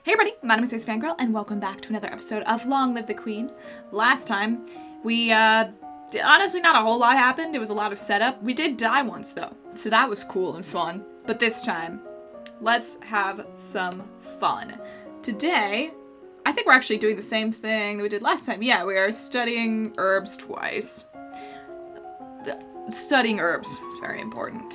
Hey everybody, my name is AceFangirl, and welcome back to another episode of Long Live the Queen. Last time, honestly not a whole lot happened. It was a lot of setup. We did die once though, so that was cool and fun. But this time, let's have some fun. Today, I think we're actually doing the same thing that we did last time. Yeah, we are studying herbs twice. Studying herbs, very important.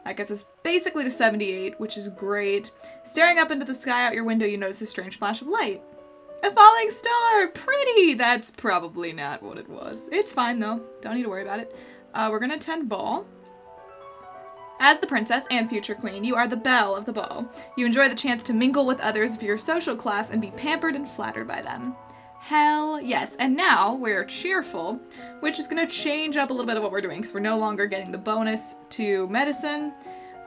That gets us basically to 78, which is great. Staring up into the sky out your window, you notice a strange flash of light. A falling star! Pretty! That's probably not what it was. It's fine, though. Don't need to worry about it. We're gonna attend ball. As the princess and future queen, you are the belle of the ball. You enjoy the chance to mingle with others of your social class and be pampered and flattered by them. Hell yes. And now we're cheerful, which is going to change up a little bit of what we're doing because we're no longer getting the bonus to medicine.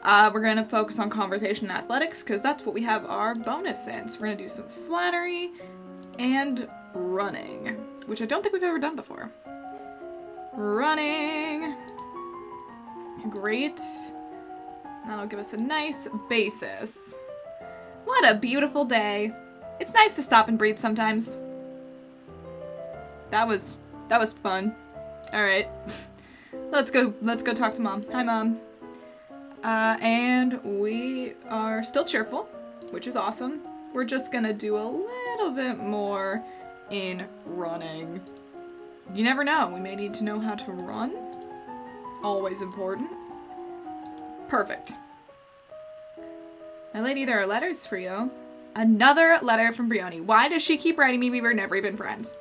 We're going to focus on conversation and athletics because that's what we have our bonus in. So we're going to do some flattery and running, which I don't think we've ever done before. Running. Great. That'll give us a nice basis. What a beautiful day. It's nice to stop and breathe sometimes. That was fun. Alright. Let's go talk to Mom. Hi, Mom. And we are still cheerful, which is awesome. We're just gonna do a little bit more in running. You never know. We may need to know how to run. Always important. Perfect. My lady, there are letters for you. Another letter from Brioni. Why does she keep writing me? We were never even friends.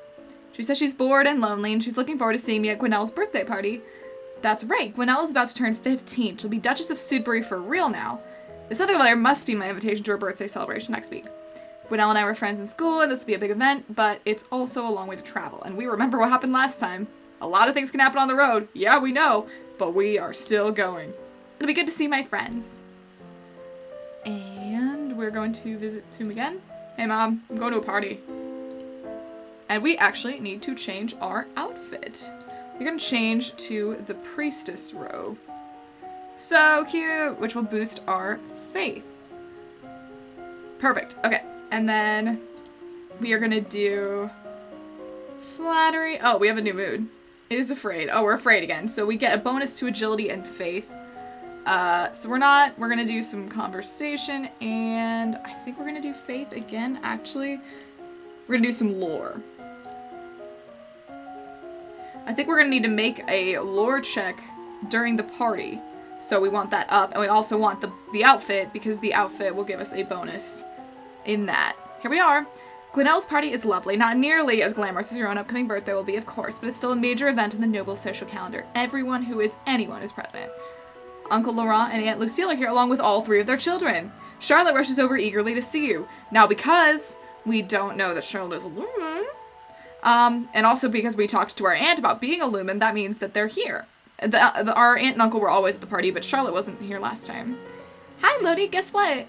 She says she's bored and lonely, and she's looking forward to seeing me at Gwinnell's birthday party. That's right, Gwinnell is about to turn 15. She'll be Duchess of Sudbury for real now. This other letter must be my invitation to her birthday celebration next week. Gwinnell and I were friends in school, and this will be a big event, but it's also a long way to travel. And we remember what happened last time. A lot of things can happen on the road. Yeah, we know, but we are still going. It'll be good to see my friends. And we're going to visit Tomb again. Hey, Mom, I'm going to a party. And we actually need to change our outfit. We're gonna change to the priestess robe. So cute, which will boost our faith. Perfect, okay. And then we are gonna do flattery. Oh, we have a new mood. It is afraid. Oh, we're afraid again. So we get a bonus to agility and faith. So we're gonna do some conversation, and I think we're gonna do faith again, actually. We're gonna do some lore. I think we're gonna need to make a lore check during the party. So we want that up, and we also want the outfit, because the outfit will give us a bonus in that. Here we are. Gwinnell's party is lovely, not nearly as glamorous as your own upcoming birthday will be, of course, but it's still a major event in the noble social calendar. Everyone who is anyone is present. Uncle Laurent and Aunt Lucille are here along with all three of their children. Charlotte rushes over eagerly to see you. Now, because we don't know that Charlotte is a lumen, and also because we talked to our aunt about being a lumen, that means that they're here. Our aunt and uncle were always at the party, but Charlotte wasn't here last time. Hi, Lottie, guess what?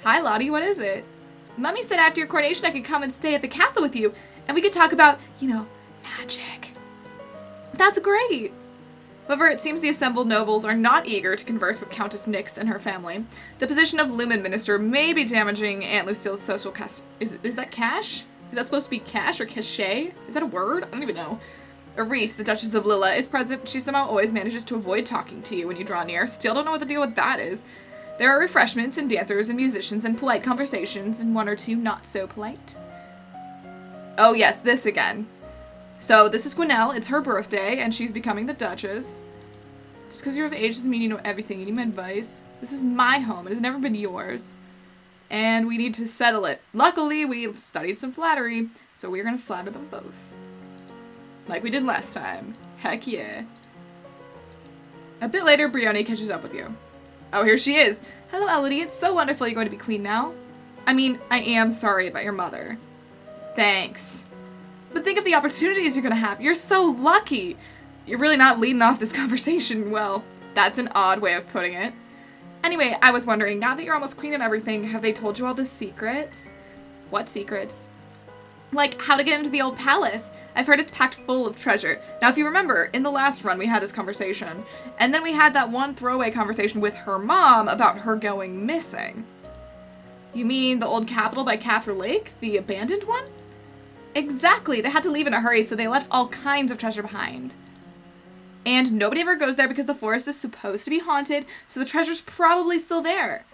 Hi, Lottie, what is it? Mummy said after your coronation I could come and stay at the castle with you, and we could talk about, magic. That's great. However, it seems the assembled nobles are not eager to converse with Countess Nyx and her family. The position of Lumen Minister may be damaging Aunt Lucille's social Is that cash? Is that supposed to be cash or cachet? Is that a word? I don't even know. Reese, the Duchess of Lilla, is present, but she somehow always manages to avoid talking to you when you draw near. Still don't know what the deal with that is. There are refreshments and dancers and musicians and polite conversations and one or two not so polite. Oh yes, this again. So this is Gwinnell, it's her birthday, and she's becoming the Duchess. Just because you're of age doesn't mean you know everything. You need my advice. This is my home. It has never been yours. And we need to settle it. Luckily, we studied some flattery, so we're going to flatter them both. Like we did last time. Heck yeah. A bit later, Brioni catches up with you. Oh, here she is. Hello, Elodie. It's so wonderful you're going to be queen now. I mean, I am sorry about your mother. Thanks. But think of the opportunities you're gonna have. You're so lucky. You're really not leading off this conversation well. That's an odd way of putting it. Anyway, I was wondering, now that you're almost queen and everything, have they told you all the secrets? What secrets? Like, how to get into the old palace. I've heard it's packed full of treasure. Now, if you remember, in the last run, we had this conversation. And then we had that one throwaway conversation with her mom about her going missing. You mean the old capital by Cather Lake? The abandoned one? Exactly. They had to leave in a hurry, so they left all kinds of treasure behind. And nobody ever goes there because the forest is supposed to be haunted, so the treasure's probably still there.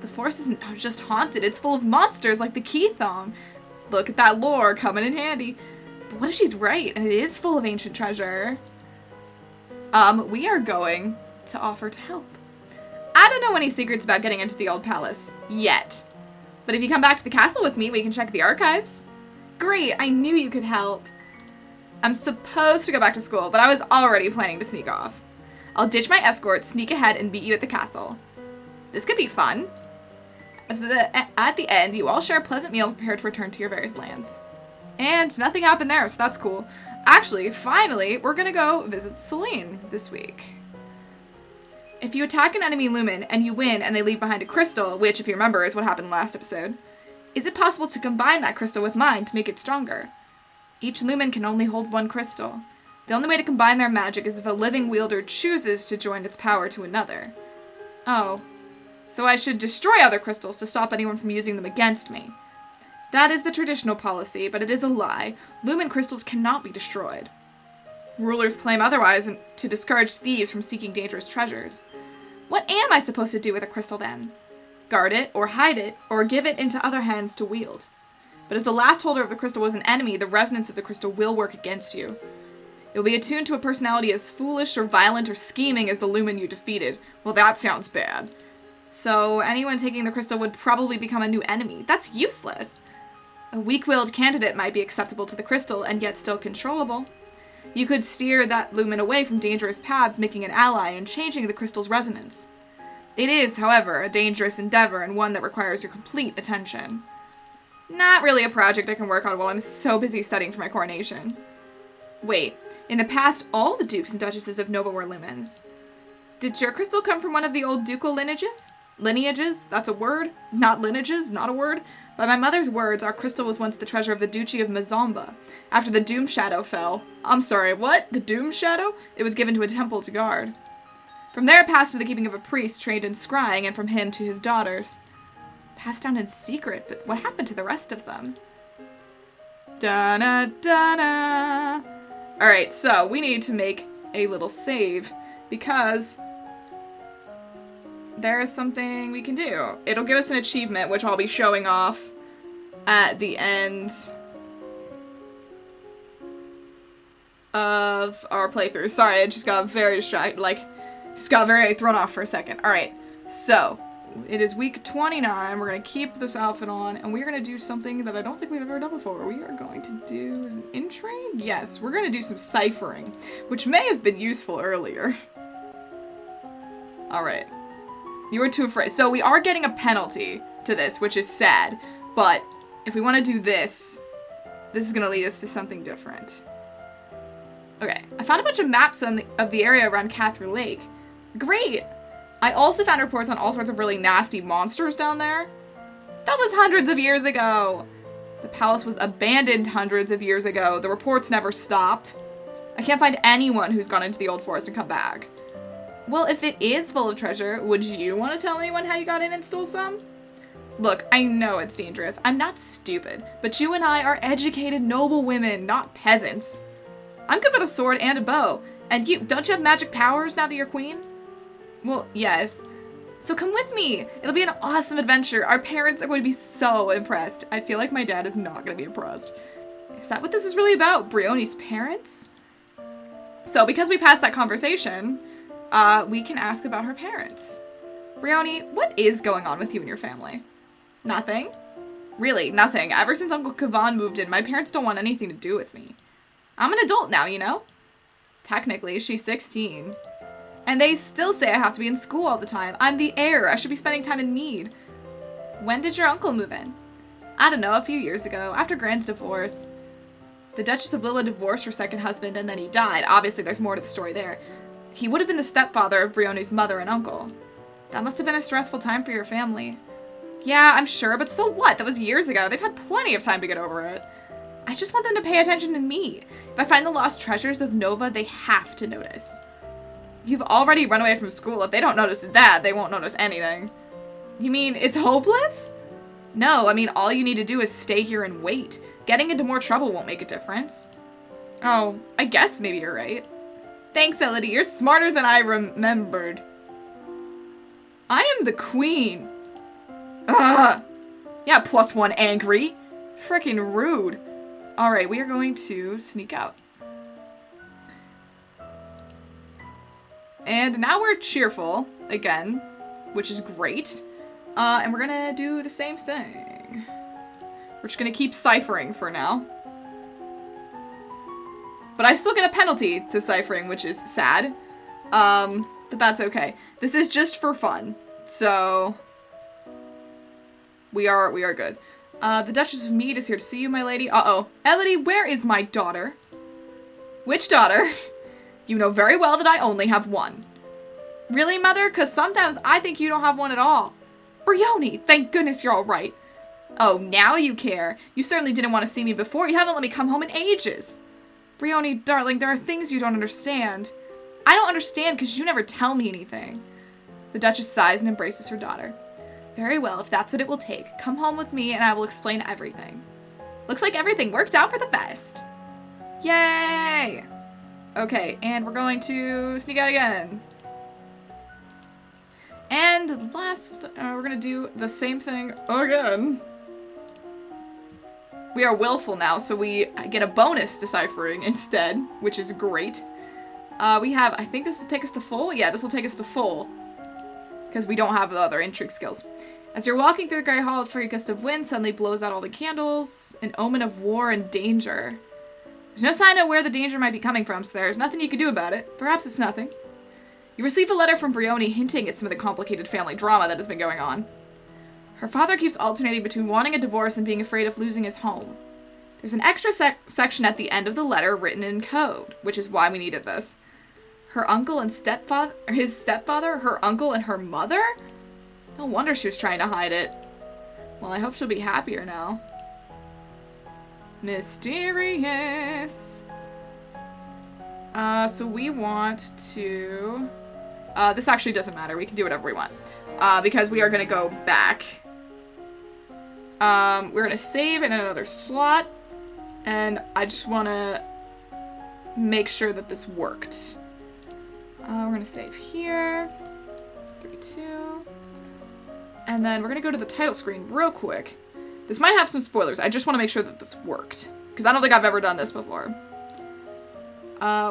The forest isn't just haunted, it's full of monsters like the Key Thong. Look at that lore coming in handy. But what if she's right and it is full of ancient treasure? We are going to offer to help. I don't know any secrets about getting into the old palace yet. But if you come back to the castle with me, we can check the archives. Great, I knew you could help. I'm supposed to go back to school, but I was already planning to sneak off. I'll ditch my escort, sneak ahead, and meet you at the castle. This could be fun. At the end, you all share a pleasant meal prepared to return to your various lands. And nothing happened there, so that's cool. Actually, finally, we're gonna go visit Celine this week. If you attack an enemy lumen and you win and they leave behind a crystal, which, if you remember, is what happened last episode, is it possible to combine that crystal with mine to make it stronger? Each lumen can only hold one crystal. The only way to combine their magic is if a living wielder chooses to join its power to another. Oh. So I should destroy other crystals to stop anyone from using them against me. That is the traditional policy, but it is a lie. Lumen crystals cannot be destroyed. Rulers claim otherwise to discourage thieves from seeking dangerous treasures. What am I supposed to do with a crystal then? Guard it, or hide it, or give it into other hands to wield. But if the last holder of the crystal was an enemy, the resonance of the crystal will work against you. It will be attuned to a personality as foolish or violent or scheming as the lumen you defeated. Well, that sounds bad. So anyone taking the crystal would probably become a new enemy. That's useless. A weak-willed candidate might be acceptable to the crystal and yet still controllable. You could steer that lumen away from dangerous paths, making an ally and changing the crystal's resonance. It is, however, a dangerous endeavor and one that requires your complete attention. Not really a project I can work on while I'm so busy studying for my coronation. Wait, in the past, all the dukes and duchesses of Nova were lumens. Did your crystal come from one of the old ducal lineages? Lineages? That's a word? Not lineages? Not a word? By my mother's words, our crystal was once the treasure of the Duchy of Mazomba. After the Doom Shadow fell. I'm sorry, what? The Doom Shadow? It was given to a temple to guard. From there it passed to the keeping of a priest trained in scrying, and from him to his daughters. Passed down in secret, but what happened to the rest of them? Da-na-da-na. Alright, so we need to make a little save, because there is something we can do. It'll give us an achievement, which I'll be showing off at the end of our playthrough. Sorry, I just got very distracted, just got very thrown off for a second. Alright, so it is week 29. We're going to keep this outfit on, and we're going to do something that I don't think we've ever done before. We are going to do, is it in-train? Yes, we're going to do some ciphering, which may have been useful earlier. Alright. You were too afraid. So we are getting a penalty to this, which is sad. But if we want to do this, this is going to lead us to something different. Okay, I found a bunch of maps of the area around Cather Lake. Great! I also found reports on all sorts of really nasty monsters down there. That was hundreds of years ago! The palace was abandoned hundreds of years ago. The reports never stopped. I can't find anyone who's gone into the old forest and come back. Well, if it is full of treasure, would you want to tell anyone how you got in and stole some? Look, I know it's dangerous. I'm not stupid, but you and I are educated, noble women, not peasants. I'm good with a sword and a bow. And don't you have magic powers now that you're queen? Well, yes. So come with me. It'll be an awesome adventure. Our parents are going to be so impressed. I feel like my dad is not going to be impressed. Is that what this is really about? Brioni's parents? So because we passed that conversation, we can ask about her parents. Brioni, what is going on with you and your family? Nothing. Really, nothing. Ever since Uncle Kavan moved in, my parents don't want anything to do with me. I'm an adult now, you know? Technically, she's 16. And they still say I have to be in school all the time. I'm the heir. I should be spending time in Mead. When did your uncle move in? I don't know, a few years ago, after Grand's divorce. The Duchess of Lilla divorced her second husband and then he died. Obviously, there's more to the story there. He would have been the stepfather of Brioni's mother and uncle. That must have been a stressful time for your family. Yeah, I'm sure, but so what? That was years ago. They've had plenty of time to get over it. I just want them to pay attention to me. If I find the lost treasures of Nova, they have to notice. You've already run away from school. If they don't notice that, they won't notice anything. You mean it's hopeless? No, I mean, all you need to do is stay here and wait. Getting into more trouble won't make a difference. Oh, I guess maybe you're right. Thanks, Elodie. You're smarter than I remembered. I am the queen. Ugh. Yeah, +1 angry. Frickin' rude. Alright, we are going to sneak out. And now we're cheerful again, which is great. And we're gonna do the same thing. We're just gonna keep ciphering for now. But I still get a penalty to ciphering, which is sad. But that's okay. This is just for fun. So we are good. The Duchess of Mead is here to see you, my lady. Uh-oh. Elodie, where is my daughter? Which daughter? You know very well that I only have one. Really, Mother? Because sometimes I think you don't have one at all. Brioni, thank goodness you're all right. Oh, now you care. You certainly didn't want to see me before. You haven't let me come home in ages. Brioni, darling, there are things you don't understand. I don't understand because you never tell me anything. The Duchess sighs and embraces her daughter. Very well, if that's what it will take. Come home with me and I will explain everything. Looks like everything worked out for the best. Yay! Okay, and we're going to sneak out again. And last, we're gonna do the same thing again. We are willful now, so we get a bonus deciphering instead, which is great. We have, I think this will take us to full? Yeah, this will take us to full. Because we don't have the other intrigue skills. As you're walking through the Grey Hall, a fiery gust of wind suddenly blows out all the candles. An omen of war and danger. There's no sign of where the danger might be coming from, so there's nothing you can do about it. Perhaps it's nothing. You receive a letter from Brioni hinting at some of the complicated family drama that has been going on. Her father keeps alternating between wanting a divorce and being afraid of losing his home. There's an extra section at the end of the letter written in code, which is why we needed this. Her uncle and stepfather, his stepfather, her uncle and her mother? No wonder she was trying to hide it. Well, I hope she'll be happier now. Mysterious. So we want to... this actually doesn't matter. We can do whatever we want. Because we are going to go back. We're going to save in another slot. And I just want to make sure that this worked. We're going to save here. 3-2. And then we're going to go to the title screen real quick. This might have some spoilers. I just want to make sure that this worked. Because I don't think I've ever done this before.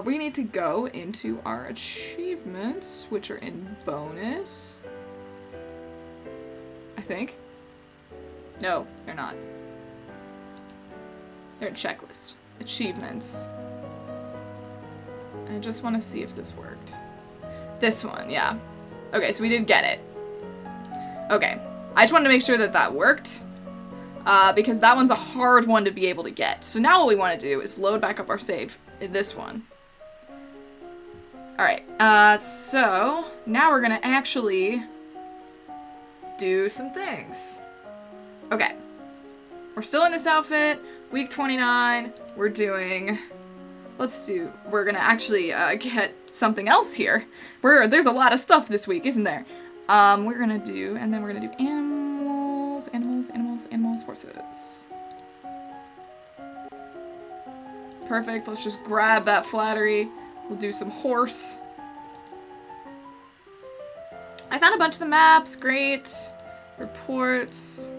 We need to go into our achievements, which are in bonus. I think. No, they're not. They're in checklist. Achievements. I just want to see if this worked. This one, yeah. Okay, so we did get it. Okay. I just wanted to make sure that that worked. Because that one's a hard one to be able to get. So now what we want to do is load back up our save in this one. Alright, so now we're gonna actually do some things. Okay. We're still in this outfit. Week 29. We're doing... we're gonna actually get something else here. There's a lot of stuff this week, isn't there? We're gonna do, and then we're gonna do animals, horses. Perfect, let's just grab that flattery. We'll do some horse. I found a bunch of the maps, great. Reports.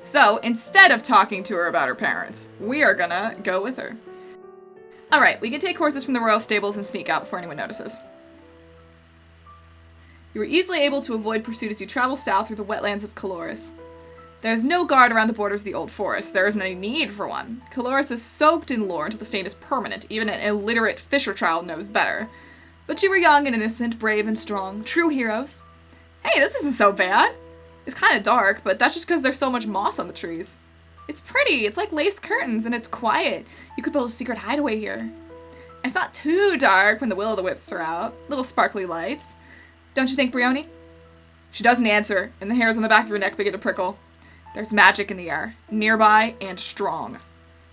So, instead of talking to her about her parents, we are gonna go with her. Alright, we can take horses from the royal stables and sneak out before anyone notices. You were easily able to avoid pursuit as you travel south through the wetlands of Caloris. There is no guard around the borders of the Old Forest. There isn't any need for one. Caloris is soaked in lore until the stain is permanent. Even an illiterate fisher child knows better. But you were young and innocent, brave and strong. True heroes. Hey, this isn't so bad. It's kind of dark, but that's just because there's so much moss on the trees. It's pretty. It's like lace curtains, and it's quiet. You could build a secret hideaway here. It's not too dark when the will-o'-the-wisps are out. Little sparkly lights. Don't you think, Brioni? She doesn't answer, and the hairs on the back of her neck begin to prickle. There's magic in the air, nearby and strong.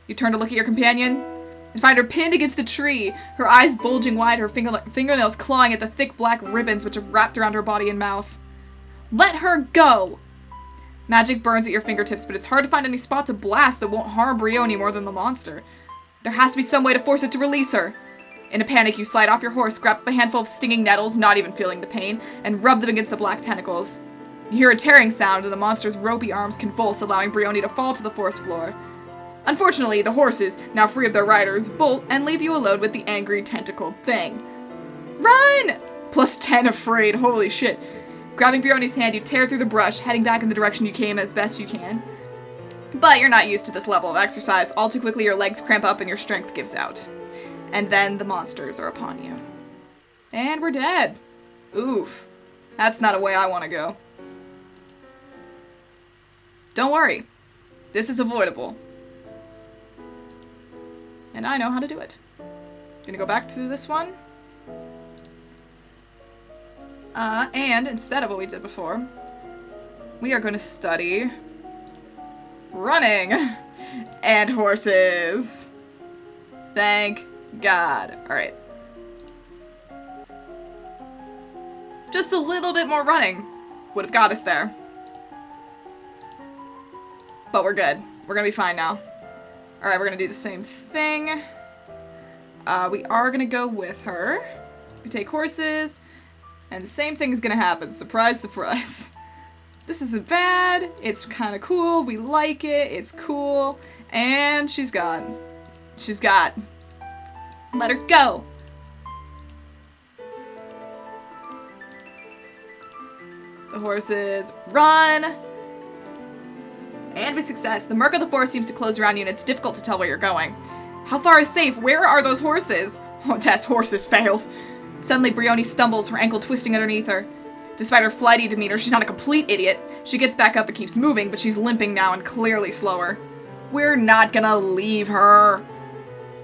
You turn to look at your companion. and find her pinned against a tree, her eyes bulging wide, her fingernails clawing at the thick black ribbons which have wrapped around her body and mouth. Let her go! Magic burns at your fingertips, but it's hard to find any spot to blast that won't harm Brioni more than the monster. There has to be some way to force it to release her. In a panic, you slide off your horse, grab up a handful of stinging nettles, not even feeling the pain, and rub them against the black tentacles. You hear a tearing sound, and the monster's ropey arms convulse, allowing Brioni to fall to the forest floor. Unfortunately, the horses, now free of their riders, bolt and leave you alone with the angry tentacled thing. Run! Plus 10 afraid, holy shit. Grabbing Brioni's hand, you tear through the brush, heading back in the direction you came as best you can. But you're not used to this level of exercise. All too quickly, your legs cramp up and your strength gives out. And then the monsters are upon you. And we're dead. Oof. That's not a way I want to go. Don't worry. This is avoidable. And I know how to do it. Gonna go back to this one. And instead of what we did before, we are going to study running and horses. Thank God. Alright. Just a little bit more running would have got us there. But we're good. We're gonna be fine now. Alright, we're gonna do the same thing. We are gonna go with her. We take horses, and the same thing is gonna happen. Surprise, surprise. This isn't bad. It's kind of cool. We like it. It's cool. And she's gone. She's got. Let her go. The horses run. And with success, the murk of the forest seems to close around you and it's difficult to tell where you're going. How far is safe? Where are those horses? Oh, test horses failed. Suddenly, Brioni stumbles, her ankle twisting underneath her. Despite her flighty demeanor, she's not a complete idiot. She gets back up and keeps moving, but she's limping now and clearly slower. We're not gonna leave her.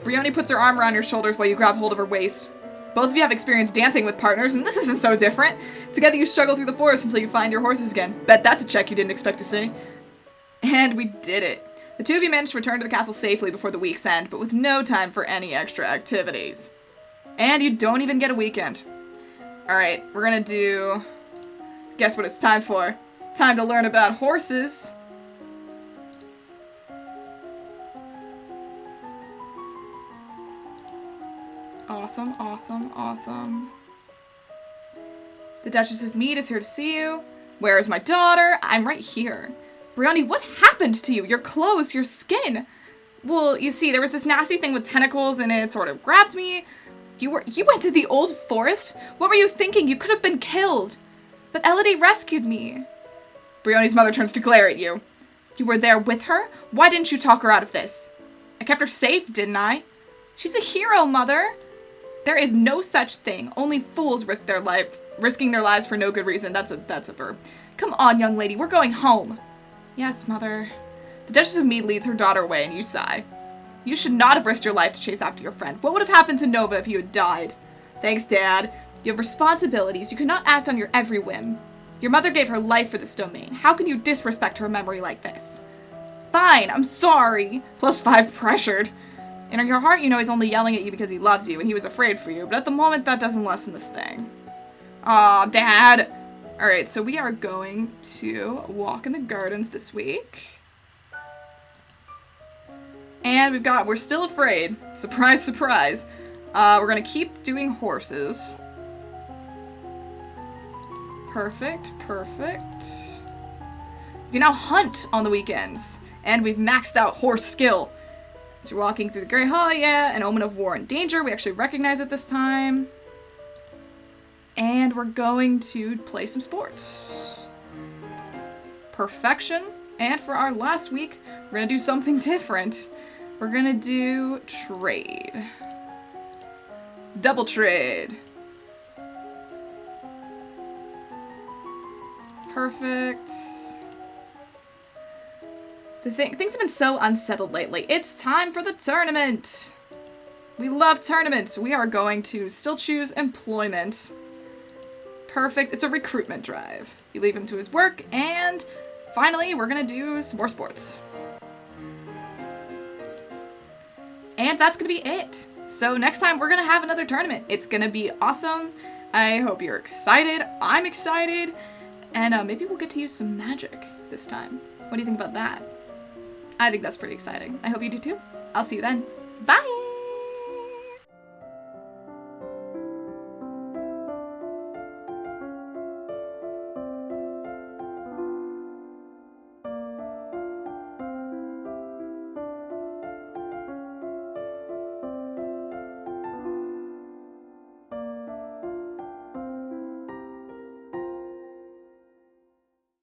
Brioni puts her arm around your shoulders while you grab hold of her waist. Both of you have experience dancing with partners, and this isn't so different. Together you struggle through the forest until you find your horses again. Bet that's a check you didn't expect to see. And we did it. The two of you managed to return to the castle safely before the week's end, but with no time for any extra activities. And you don't even get a weekend. Alright, we're gonna do... Guess what it's time for? Time to learn about horses. Awesome, awesome, awesome. The Duchess of Mead is here to see you. Where is my daughter? I'm right here. Brioni, what happened to you? Your clothes, your skin. Well, you see, there was this nasty thing with tentacles and it sort of grabbed me. You went to the old forest? What were you thinking? You could have been killed. But Elodie rescued me. Brioni's mother turns to glare at you. You were there with her? Why didn't you talk her out of this? I kept her safe, didn't I? She's a hero, Mother. There is no such thing. Only fools risking their lives for no good reason. That's a verb. Come on, young lady, we're going home. Yes, Mother. The Duchess of Mead leads her daughter away, and you sigh. You should not have risked your life to chase after your friend. What would have happened to Nova if you had died? Thanks, Dad. You have responsibilities. You cannot act on your every whim. Your mother gave her life for this domain. How can you disrespect her memory like this? Fine, I'm sorry. +5 pressured. In your heart, you know he's only yelling at you because he loves you and he was afraid for you, but at the moment, that doesn't lessen the sting. Aw, Dad. Alright, so we are going to walk in the gardens this week. And we're still afraid. Surprise, surprise. We're gonna keep doing horses. Perfect, perfect. You can now hunt on the weekends. And we've maxed out horse skill. So you're walking through the Grey Hall, yeah, an omen of war and danger. We actually recognize it this time. And we're going to play some sports. Perfection. And for our last week, we're gonna do something different. We're gonna do trade. Double trade. Perfect. Things have been so unsettled lately. It's time for the tournament. We love tournaments. We are going to still choose employment. Perfect. It's a recruitment drive. You leave him to his work, and finally, we're gonna do some more sports. And that's gonna be it. So next time we're gonna have another tournament. It's gonna be awesome. I hope you're excited. I'm excited. And maybe we'll get to use some magic this time. What do you think about that? I think that's pretty exciting. I hope you do too. I'll see you then. Bye!